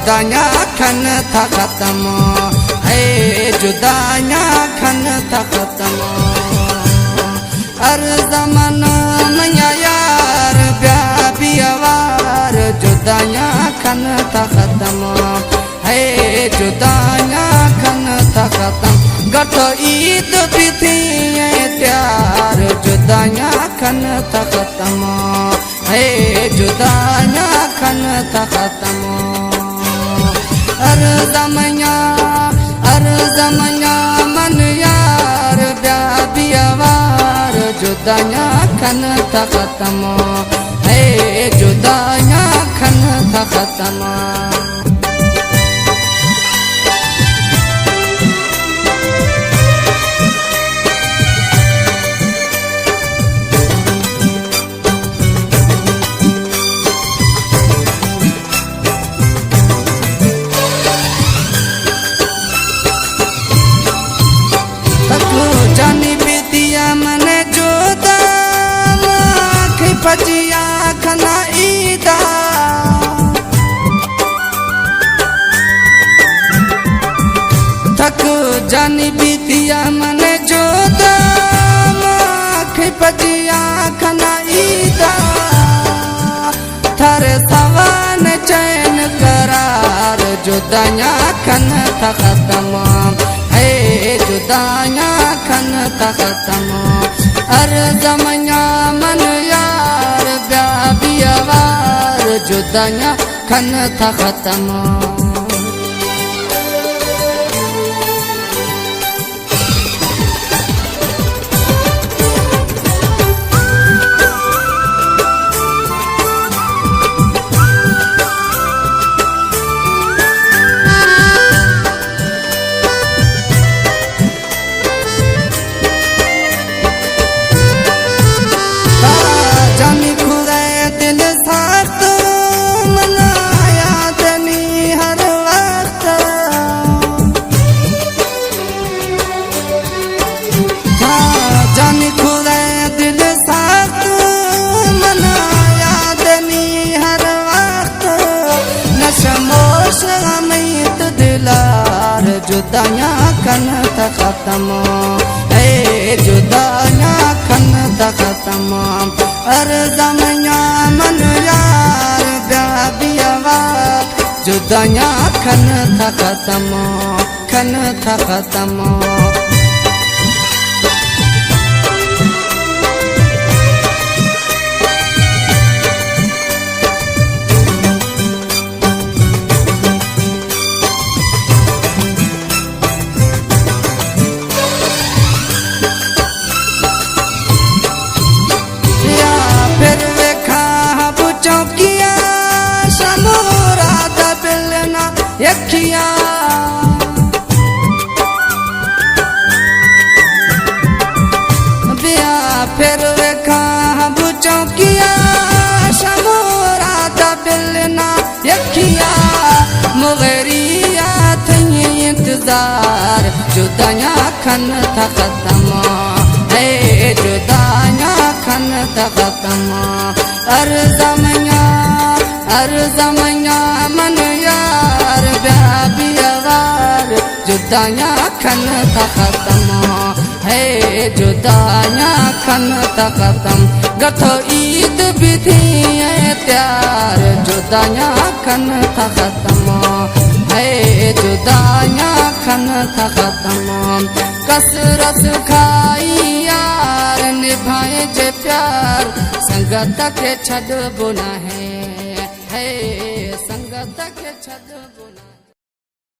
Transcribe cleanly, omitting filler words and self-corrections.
जुदाइयां खन था खत्म है जुदाइयां खन था खत्म हर ज़माना में यार ब्याह बियावार जुदाइयां खन था खत्म है जुदाइयां खन था खत्म गठो ईद भी थी प्यार जुदाइयां खन था खत्म है जुदाइयां खन था खत्म हर ज़माना मन यार ब्याह बियावार जुदाइयां खन था खत्म है जुदाइयां खन था खत्म पचिया खना ईदा थक जानी बीतिया मन जो पचिया खना ईदा थर सवान चैन करार जुदाइयां खन था खत्म है जुदाइयां खन था खत्म हर ज़माना मन यार ब्याह बियावार जुदाइयां खन था खत्म जुदाइयां खन था खत्म है जुदाइयां खन था खत्म हर ज़माना मन यार ब्याह बियावार जुदाइयां खन था खत्म यखिया बिया फिर वेखा बुचौकिया शमोरा दबिलना यखिया मुगरिया थी इंतजार जुदाइयां खन था खत्म है जुदाइयां खन था खत्म हर ज़माना मन यार ब्याह बियावार जुदाइयां खन था खत्म है जुदाइयां खन था खत्म गठो ईद भी थी प्यार जुदाइयां खन था खत्म है जुदाइयां खन था खत्म कसरत खाई यार निभाए जे प्यार संगत के छड़बो ना है संगत के छड़बो ना